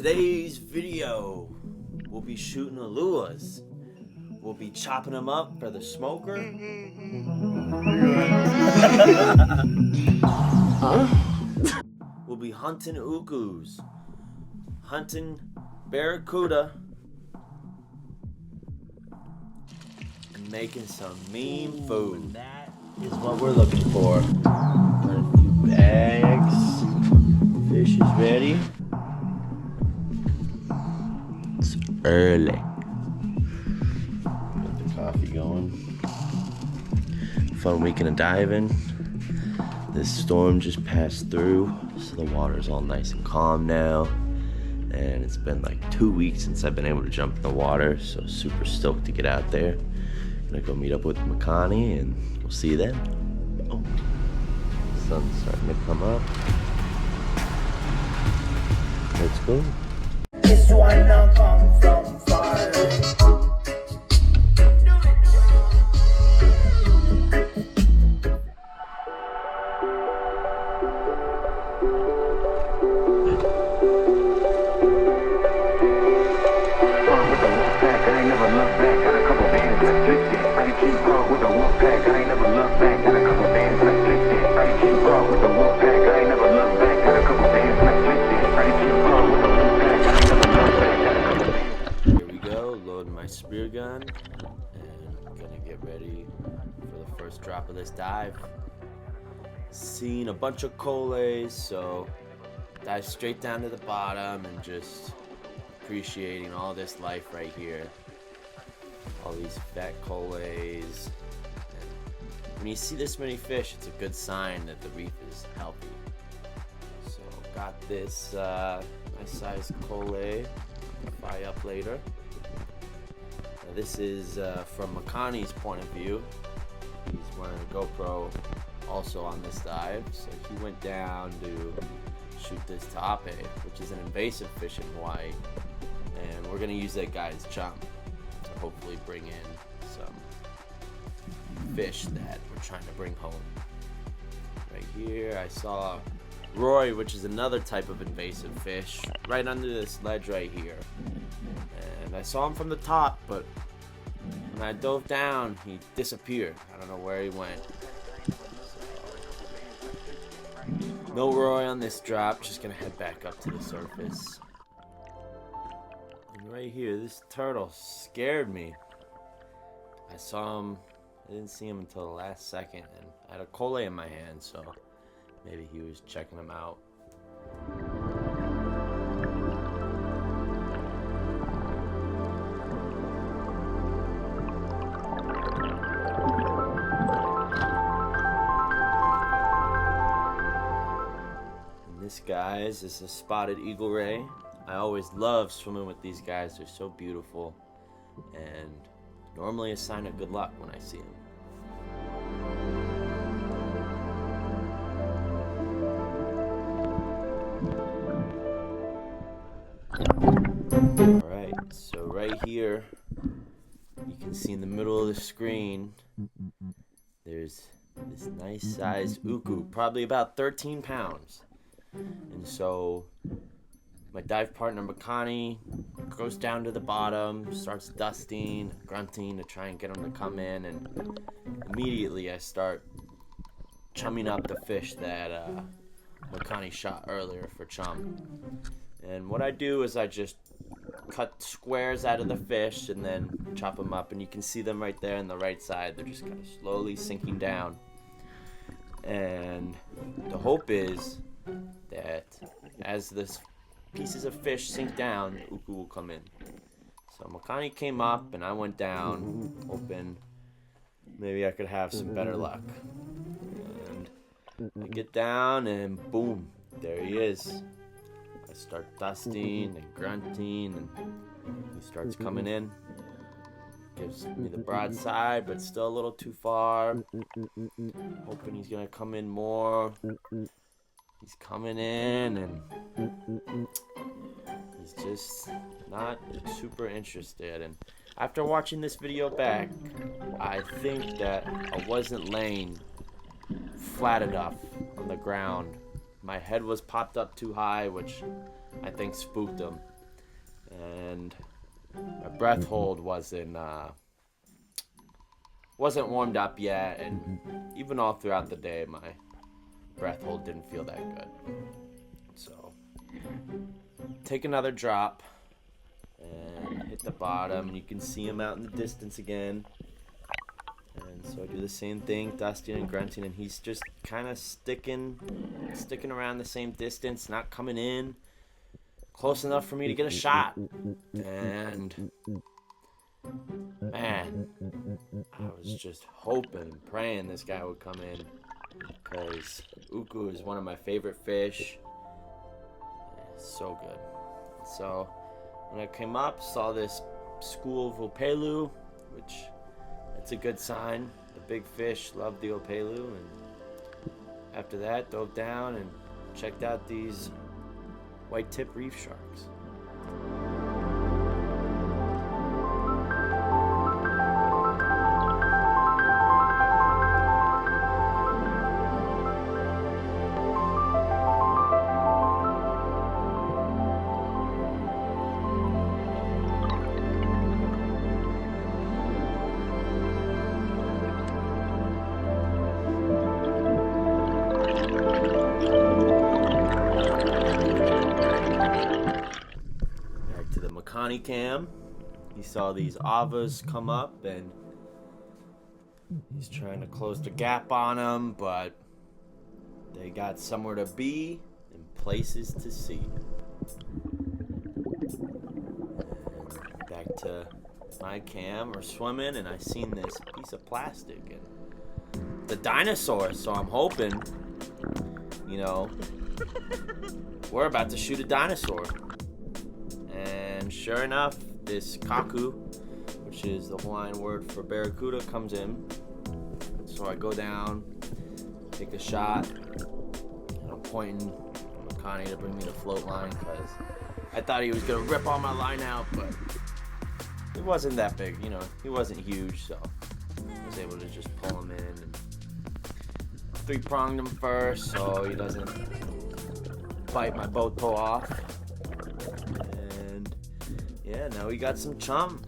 today's video, we'll be shooting Uluas. We'll be chopping them up for the smoker. We'll be hunting ukus, hunting Barracuda, and making some mean food. And that is what we're looking for. Got a few bags. Fish is ready. It's early. Got the coffee going. Fun weekend of diving. This storm just passed through, so the water's all nice and calm now. And it's been like 2 weeks since I've been able to jump in the water, so super stoked to get out there. Gonna go meet up with Makani, and we'll see you then. Oh, sun's starting to come up. Let's go. This one now come from far. My spear gun, and I'm gonna get ready for the first drop of this dive. Seen a bunch of collays, so dive straight down to the bottom and just appreciating all this life right here. All these fat collays. And when you see this many fish, it's a good sign that the reef is healthy. So got this nice sized collay. Fry up later. This is from Makani's point of view. He's wearing a GoPro also on this dive. So he went down to shoot this tape, which is an invasive fish in Hawaii. And we're going to use that guy's chum to hopefully bring in some fish that we're trying to bring home. Right here I saw Roy, which is another type of invasive fish, right under this ledge right here. And I saw him from the top, but when I dove down, he disappeared. I don't know where he went. So, no Roy on this drop, just gonna head back up to the surface. And right here, this turtle scared me. I saw him, I didn't see him until the last second, and I had a collay in my hand, so maybe he was checking him out. This, guys, is a spotted eagle ray. I always love swimming with these guys. They're so beautiful, and normally a sign of good luck when I see them. Alright, so right here, you can see in the middle of the screen, there's this nice sized uku, probably about 13 pounds. And so my dive partner Makani goes down to the bottom, starts dusting, grunting to try and get him to come in, and immediately I start chumming up the fish that Makani shot earlier for chum. And what I do is I just cut squares out of the fish and then chop them up, and you can see them right there on the right side. They're just kind of slowly sinking down, and the hope is that as this pieces of fish sink down, the uku will come in. So Makani came up and I went down, hoping maybe I could have some better luck. And I get down and boom, there he is. I start dusting and grunting, and he starts coming in. Gives me the broadside, but still a little too far. Hoping he's gonna come in more. He's coming in, and he's just not super interested. And after watching this video back, I think that I wasn't laying flat enough on the ground. My head was popped up too high, which I think spooked him. and my breath hold wasn't warmed up yet, and even all throughout the day my breath hold didn't feel that good. So take another drop and hit the bottom, and you can see him out in the distance again. And so I do the same thing, dusting and grunting, and he's just kind of sticking around the same distance, not coming in close enough for me to get a shot. And man, I was just hoping and praying this guy would come in, because uku is one of my favorite fish. It's so good. So when I came up, saw this school of opelu, which it's a good sign. The big fish love the opelu, and after that dove down and checked out these white tip reef sharks. Cam, he saw these avas come up, and he's trying to close the gap on them, but they got somewhere to be and places to see. And back to my cam, we're swimming, and I seen this piece of plastic, and the dinosaur, so I'm hoping, we're about to shoot a dinosaur. And sure enough, this kaku, which is the Hawaiian word for barracuda, comes in. So I go down, take a shot, and I'm pointing at Makani to bring me the float line, because I thought he was going to rip all my line out, but it wasn't that big, he wasn't huge, so I was able to just pull him in and 3-pronged him first so he doesn't bite my boat toe off. Yeah, now we got some chum.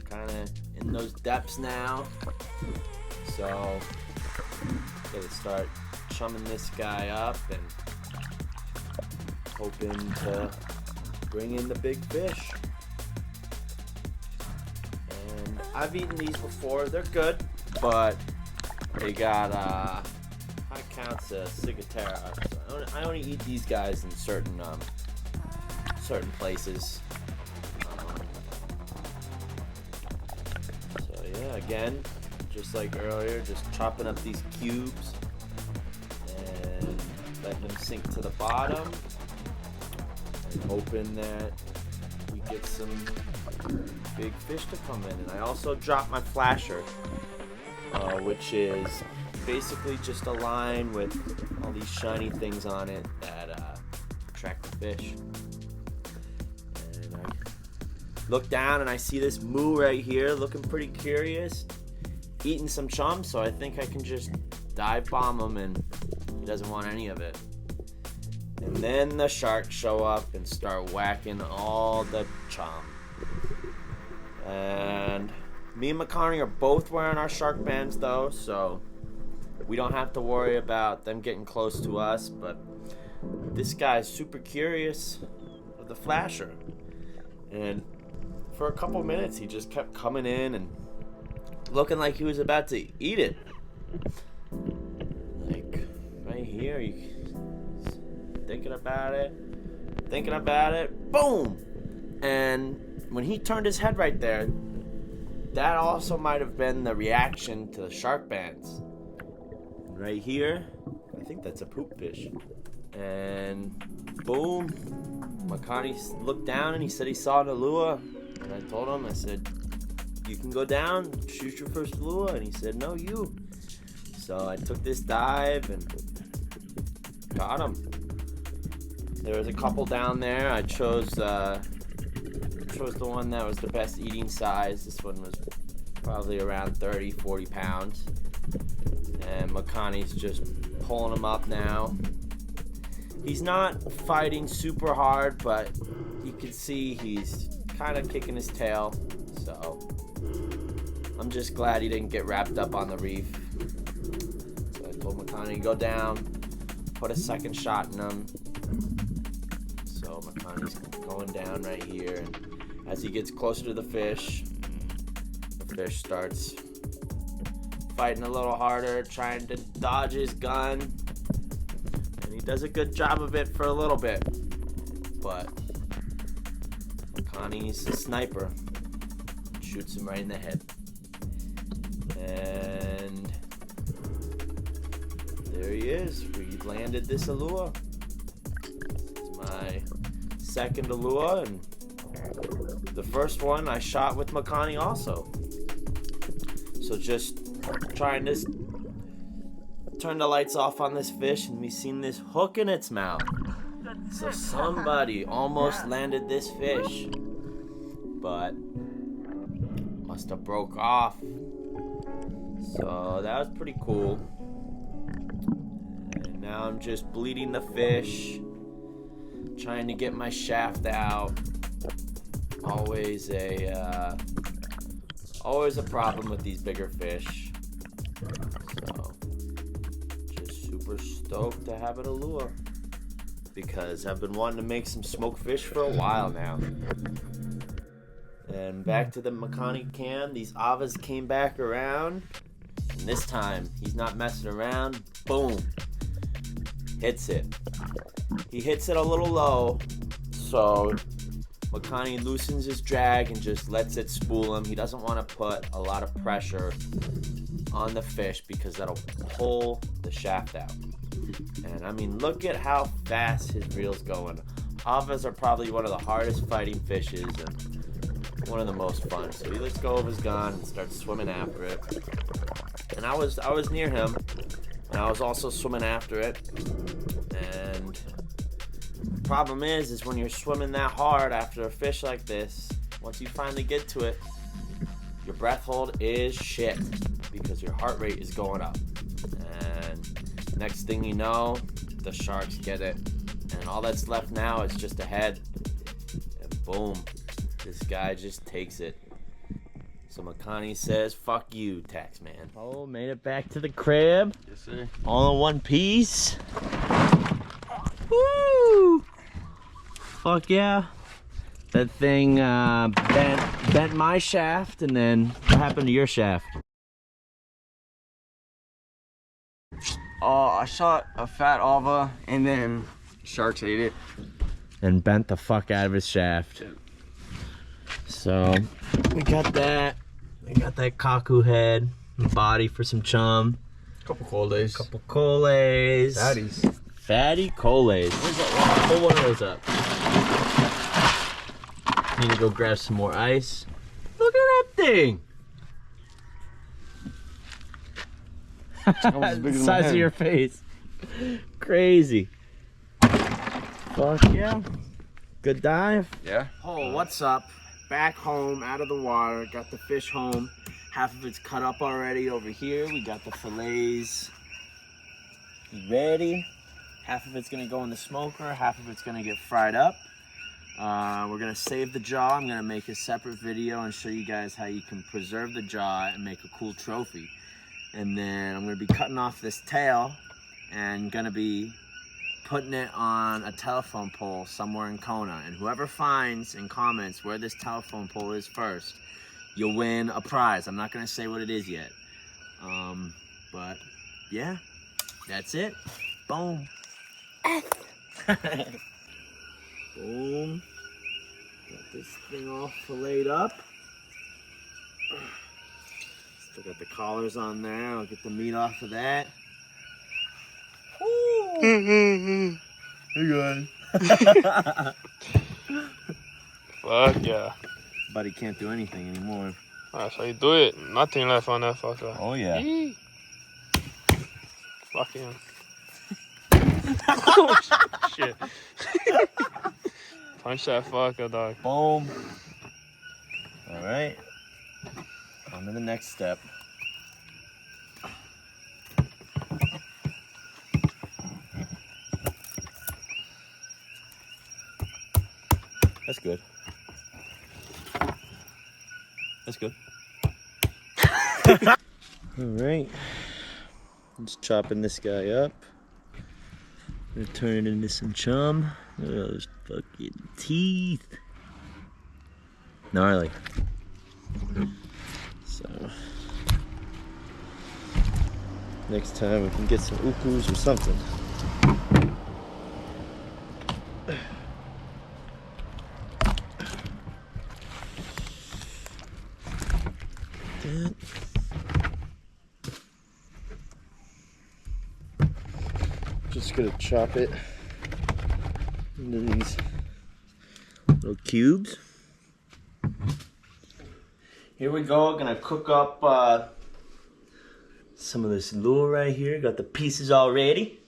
Kind of in those depths now. So, gotta start chumming this guy up and hoping to bring in the big fish. And I've eaten these before. They're good, but they got, how counts a ciguatera. So I only eat these guys in certain places. Again, just like earlier, just chopping up these cubes and letting them sink to the bottom, and hoping that we get some big fish to come in. And I also dropped my flasher, which is basically just a line with all these shiny things on it that attract the fish. Look down and I see this moo right here, looking pretty curious, eating some chum, so I think I can just dive bomb him, and he doesn't want any of it. And then the sharks show up and start whacking all the chum. And me and Makani are both wearing our shark bands though, so we don't have to worry about them getting close to us, but this guy's super curious of the flasher. And for a couple minutes, he just kept coming in and looking like he was about to eat it. Like, right here, thinking about it, boom! And when he turned his head right there, that also might have been the reaction to the shark bands. Right here, I think that's a poop fish. And boom, Makani looked down and he said he saw an Ulua. And I told him, I said, you can go down, shoot your first Ulua. And he said, no, you. So I took this dive and got him. There was a couple down there. I chose the one that was the best eating size. This one was probably around 30, 40 pounds. And Makani's just pulling him up now. He's not fighting super hard, but you can see he's kind of kicking his tail, so I'm just glad he didn't get wrapped up on the reef. So I told Makani to go down, put a second shot in him. So Makani's going down right here, and as he gets closer to the fish starts fighting a little harder, trying to dodge his gun, and he does a good job of it for a little bit, but Makani's a sniper, shoots him right in the head, and there he is. We landed this Ulua. It's my second Ulua, and the first one I shot with Makani also. So just trying to turn the lights off on this fish, and we seen this hook in its mouth. So somebody almost landed this fish, but must have broke off. So that was pretty cool. And now I'm just bleeding the fish, trying to get my shaft out. Always a problem with these bigger fish. So just super stoked to have an Ulua, because I've been wanting to make some smoked fish for a while now. And back to the Makani cam, these Avas came back around, and this time he's not messing around. Boom, hits it. He hits it a little low, so Makani loosens his drag and just lets it spool him. He doesn't want to put a lot of pressure on the fish because that'll pull the shaft out. And I mean, look at how fast his reel's going. Avas are probably one of the hardest fighting fishes and one of the most fun. So he lets go of his gun and starts swimming after it. And I was near him, and I was also swimming after it. And problem is when you're swimming that hard after a fish like this, once you finally get to it, your breath hold is shit because your heart rate is going up. And next thing you know, the sharks get it, and all that's left now is just a head, and boom, this guy just takes it. So Makani says, fuck you, Taxman. Oh, made it back to the crib. Yes, sir. All in one piece. Woo! Fuck yeah. That thing bent my shaft, and then what happened to your shaft? I shot a fat Ava, and then sharks ate it. And bent the fuck out of his shaft. Yeah. So, we got that. We got that kaku head, body for some chum. Couple coles. Couple coles. Fatties. Fatty coles. Where's that one? Pull one of those up. Need to go grab some more ice. Look at that thing. The size of your face. Crazy. Fuck yeah. Good dive. Yeah. Oh, what's up? Back home, out of the water. Got the fish home. Half of it's cut up already over here. We got the fillets ready. Half of it's gonna go in the smoker. Half of it's gonna get fried up. We're gonna save the jaw. I'm gonna make a separate video and show you guys how you can preserve the jaw and make a cool trophy. And then I'm gonna be cutting off this tail and gonna be putting it on a telephone pole somewhere in Kona. And whoever finds in comments where this telephone pole is first, you'll win a prize. I'm not gonna say what it is yet. But yeah, that's it. Boom. Boom. Got this thing all filleted up. Still got the collars on there. I'll get the meat off of that. Hey guys. Fuck yeah. Buddy can't do anything anymore. That's how you do it. Nothing left on that fucker. Oh yeah. Fuck him. Oh, shit. Punch that fucker, dog. Boom. All right. On to the next step. That's good. That's good. All right. Just chopping this guy up. Gonna turn it into some chum. Look at those fucking teeth. Gnarly. So next time we can get some ukus or something. Just gonna chop it into these little cubes. Here we go, gonna cook up some of this Ulua right here. Got the pieces all ready.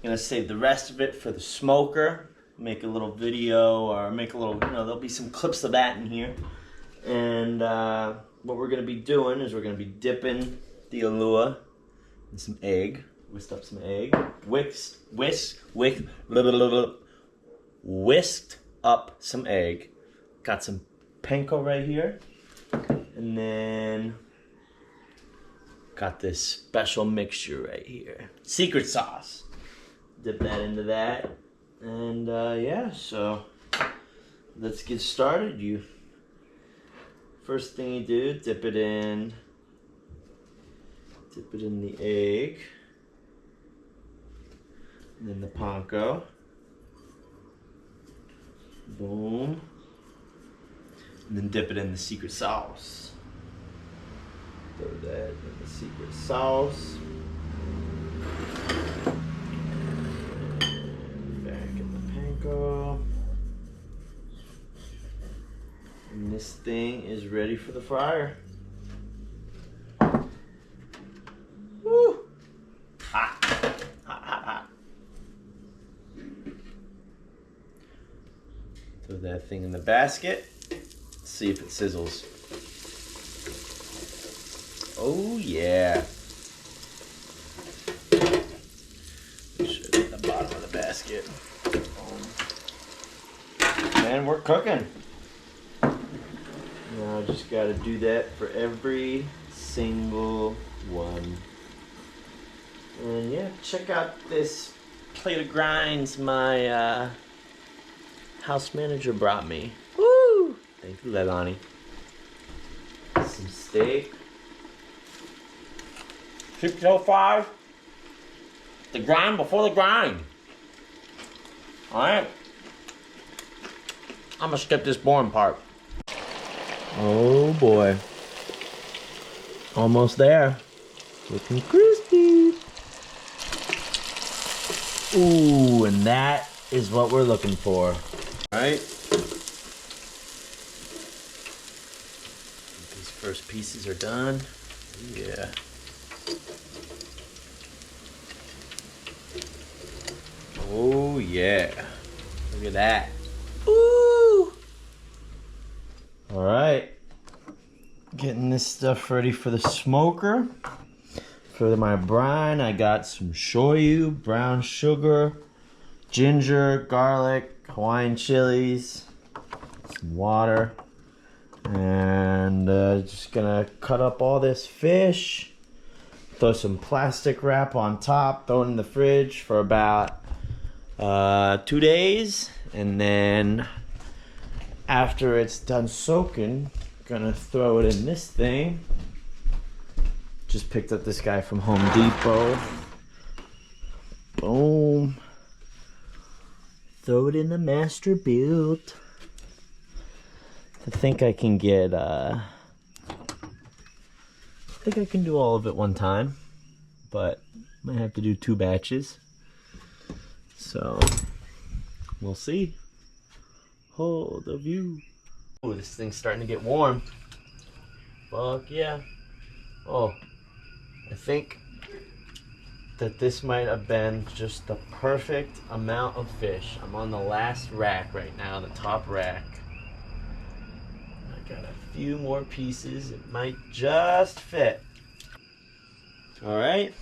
Gonna save the rest of it for the smoker. Make a little video or make a little, there'll be some clips of that in here. And what we're gonna be doing is we're gonna be dipping the Ulua in some egg. Whisked up some egg. Whisked up some egg. Got some panko right here. And then got this special mixture right here. Secret sauce. Dip that into that. And yeah, so let's get started. First thing you do, dip it in the egg. And then the panko. Boom. And then dip it in the secret sauce. Throw that in the secret sauce. And back in the panko. And this thing is ready for the fryer. Woo! Hot. Hot, hot, hot. Throw that thing in the basket. See if it sizzles. Oh yeah. Make sure it's at the bottom of the basket. And we're cooking. Now I just gotta do that for every single one. And yeah, check out this plate of grinds my house manager brought me. Woo! Thank you, Leilani. Some steak. 605. The grind before the grind. Alright. I'm gonna skip this boring part. Oh boy. Almost there. Looking crispy. Ooh, and that is what we're looking for. Alright. These first pieces are done. Yeah. Oh yeah. Look at that. Ooh. Alright. Getting this stuff ready for the smoker. For my brine, I got some shoyu, brown sugar, ginger, garlic, Hawaiian chilies, some water, and just gonna cut up all this fish, throw some plastic wrap on top, throw it in the fridge for about 2 days, and then after it's done soaking, gonna throw it in this thing. Just picked up this guy from Home Depot. Boom. Throw it in the master build. I think I can get, I think I can do all of it one time, but might have to do 2 batches. So, we'll see. Oh, the view. Oh, this thing's starting to get warm. Fuck yeah. Oh, I think that this might have been just the perfect amount of fish. I'm on the last rack right now, the top rack. I got a few more pieces. It might just fit. All right.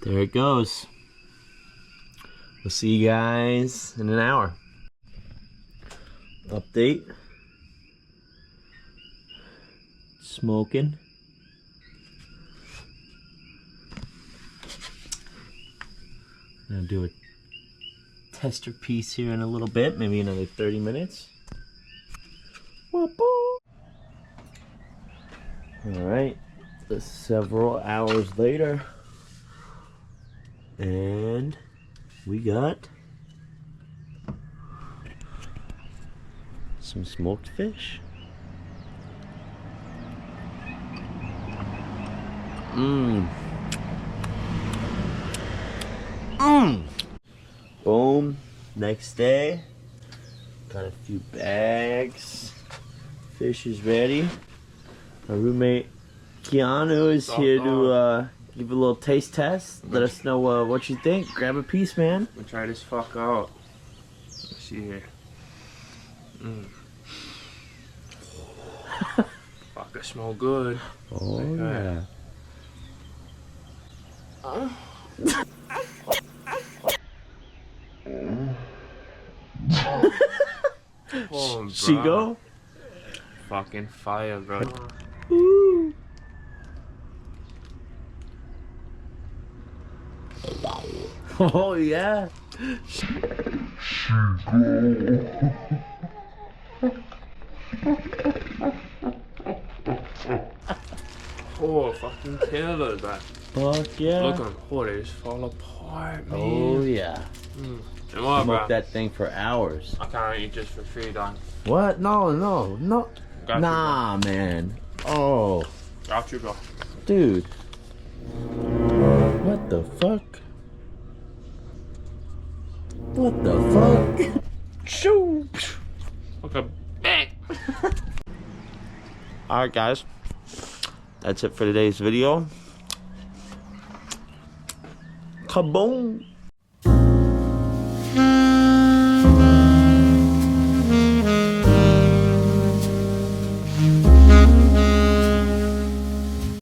There it goes. We'll see you guys in an hour. Update. Smoking. Gonna do a tester piece here in a little bit, maybe another 30 minutes. Alright, several hours later, and we got some smoked fish. Boom. Next day, got a few bags. Fish is ready. My roommate Keanu is here to give a little taste test. Let us know what you think. Grab a piece, man. We'll try this fuck out. Let's see here. Fuck, it smell good. Oh yeah. Oh, Chico? Fucking fire, bro. Ooh. Oh yeah. Oh, fucking killer, that. Fuck yeah. Look at them. Oh, they just fall apart, man. Oh yeah. And what, Smoke bro? that thing for hours. I can't eat this for free, Don. What? No. Got Nah, man. Oh, Got you, bro. dude. What the fuck? What the fuck? Shoo. Okay, bang. Alright guys, that's it for today's video. Kaboom!